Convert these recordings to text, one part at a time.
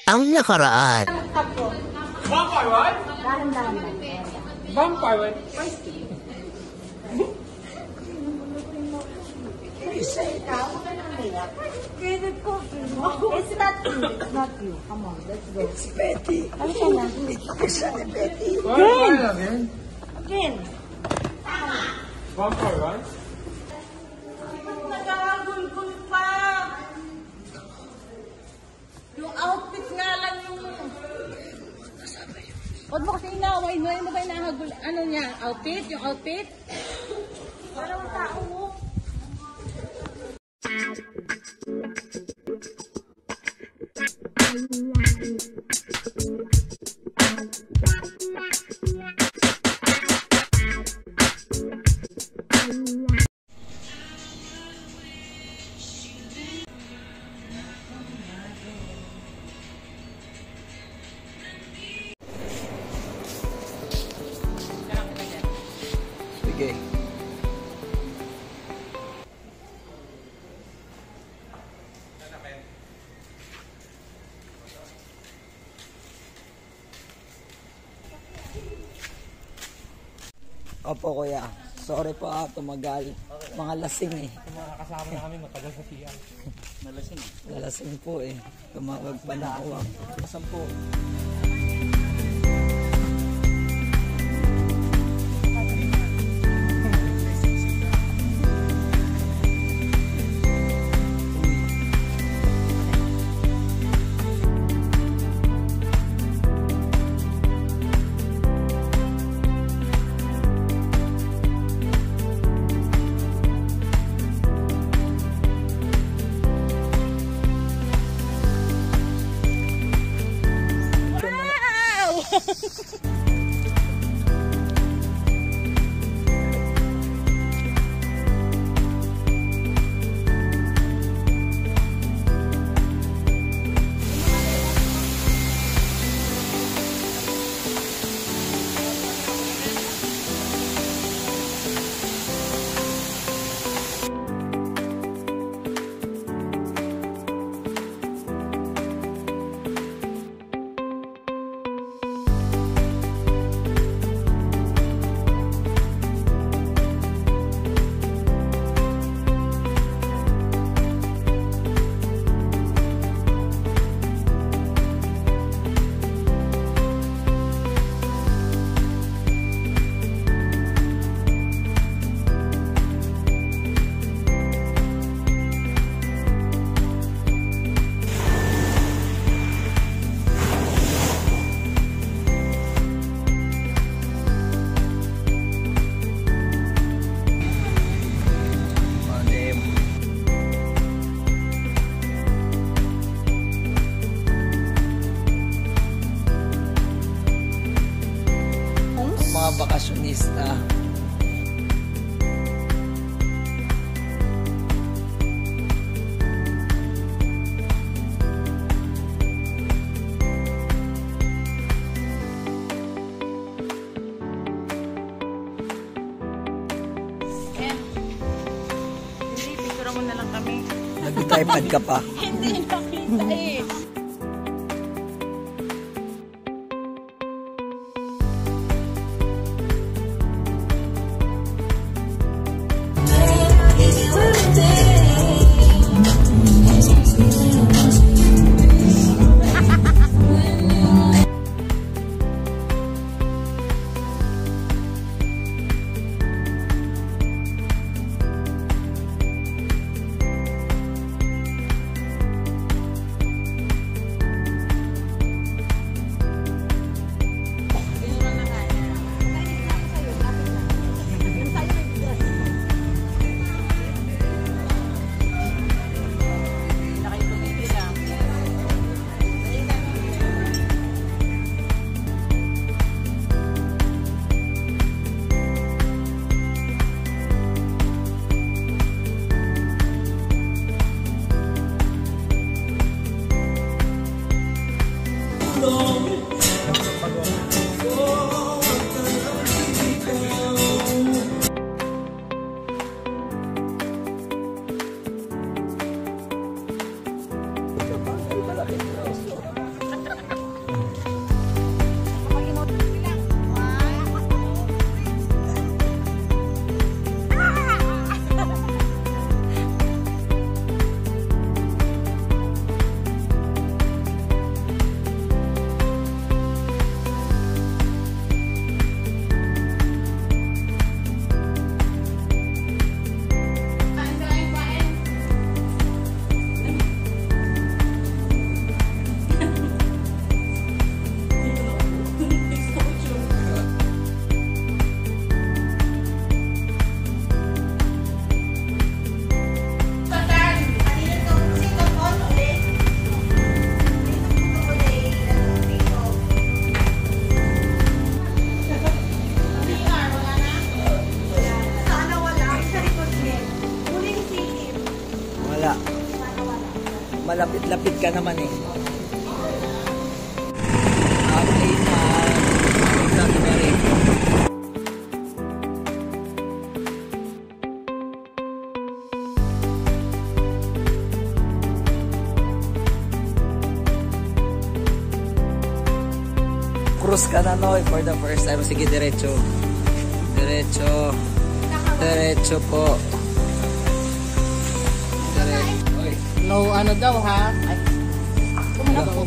ang nakaraan. Vampire, right? Dahan-dahan lang. Vampire, right? It's not you. It's not you. Come on, let's go. It's Betty. Ano ka na? It's Betty. Vampire again. Again. Vampire, right? Nagagulgul pa. Yung outfit nga lang yung... Huwag mo kasi inaway mo. Ano ba inahagul? Ano niya? Outfit? Yung outfit? Walang tao mo. Sige. Opo kuya. Sorry po tumagal. Mga lasing eh. Mga kasama namin matagal sa CR. Nalasing. Nalasing po eh. Tumawag pa na ako. Asan po? Mga bakasyonista. Hindi, picture mo na lang kami. Nag-tripod ka pa. Hindi nakita eh. Malapit-lapit ka naman eh. Okay na. Sabi na rin. Cruise ka na, no? For the first time. Sige, diretso. Diretso. Diretso po. Diretso. Oy. No, ano daw ha? Ay, kumana po.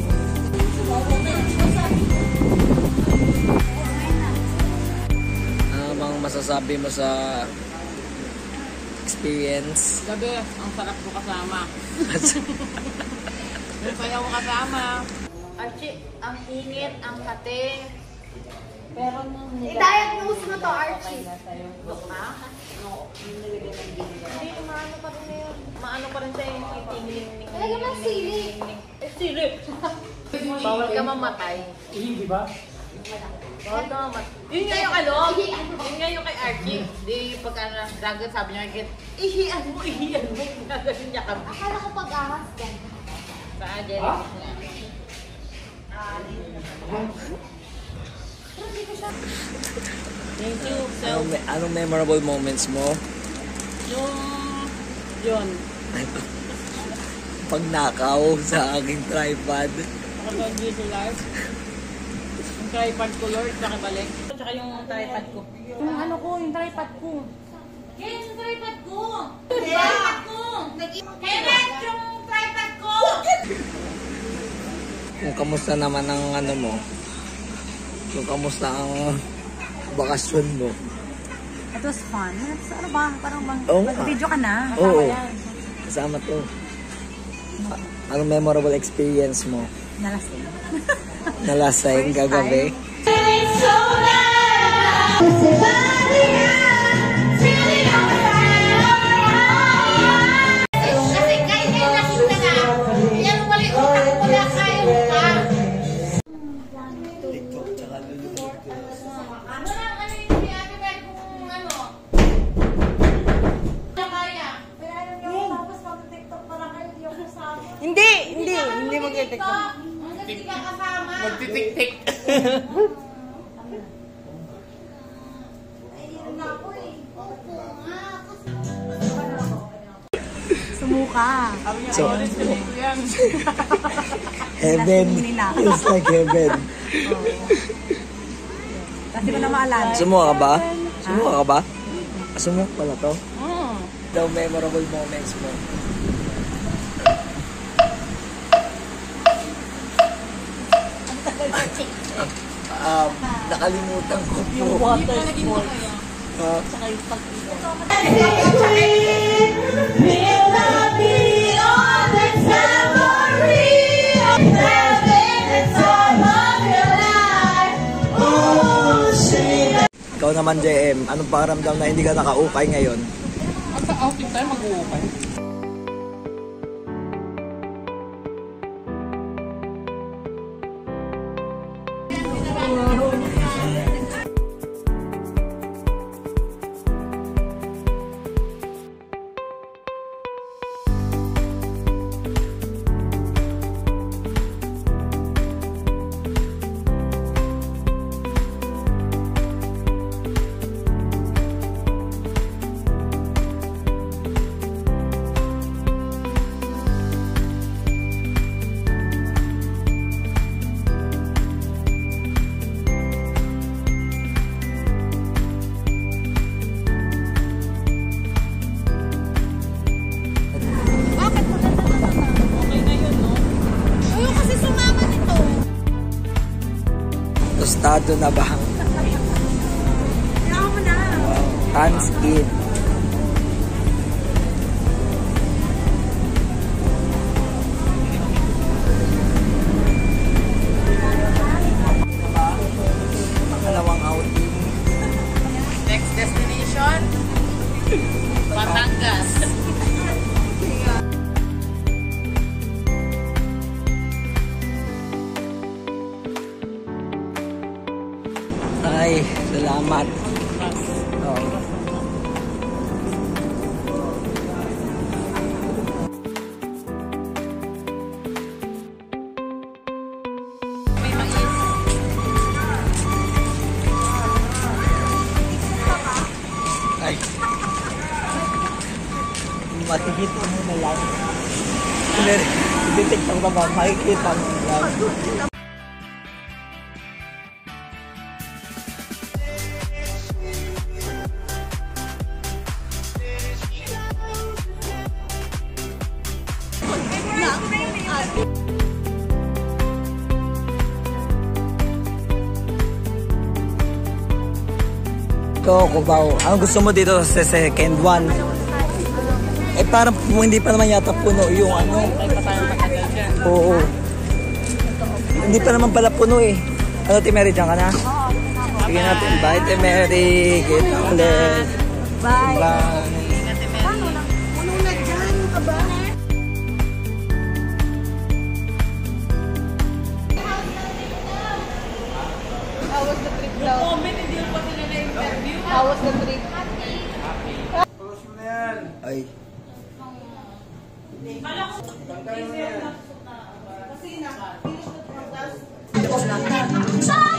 Ano bang masasabi mo sa experience? Gabi, ang sarap ko kasama. Yung kaya ko kasama. Archie, ang ingit, ang kate. Pero nung I-diagnose mo to, Archie. ha? No, hindi, maano pa rin yun. Maano pa rin siya yung tingling. Talaga ng sili. Sili! Bawal ka mamatay. Hindi ba? Bawal ka mamatay. Yun nga yung ano, yun nga yung kay Archie. Di pagka nagdagan sabi niya kay ihian mo. Gagawin niya kami. Akala ko pag-ahas yan. Sa Angel. Thank you. So, Anong memorable moments mo? yun. Pag nakaw sa aking tripod. Ako doon dito live. Yung tripod ko, Lord, nakabalik. Tsaka yung tripod ko. Yung ano ko, yung tripod ko. Yes, yung tripod ko! Yung tripod ko! Kenneth, yung tripod ko! Kung kamusta naman ang ano mo? Kung kamusta ang bakasyon mo? It was fun. Ano ba? Parang bang Oo nga. mag-video ka na? Oo. Kasama to. Anong memorable experience mo? Nalasing. Nalasing kagabi? Kasi guys, yan nakita na. Yan wali utang ko na kayo pa. Ano lang, ano yung si Ate Bel kung ano? Ano kaya? Hindi mag-TikTok. Hanggang di ka kasama. Magtitik-tik. Ayun na ako eh. Opo nga. Sumuka. So, Yan. heaven. It's like heaven. Kasi ko na maalala. Sumuha ka ba? Sumuha ka ba? Sumuha pala to? Daw memorable moments mo. Nakalimutan ko po. Waterfall. Tsaka yung pag-ibig. Ikaw naman, JM, anong pakiramdam na hindi ka nakaukay ngayon? At sa outing tayo mag-uupay. Tostado na ba? Kailangan mo na. Hands in. Pangalawang outing. Next destination, Batangas. Ay, salamat. Oh. makikita mo na lang. I-TikTok na ba? Makikita mo na lang. Ito, Cubao. Ang gusto mo dito sa second one? Eh parang hindi pa naman yata puno yung ano. Oo. Hindi pa naman pala puno eh. Ano, Timeri, dyan ka na? Sige natin. Bye, Timeri. Kita ulit. Bye. Bye. Puno na dyan, ka ba? How was the trip daw? Comment, hindi pa sila na-interview. How was the trip? Ay. Sa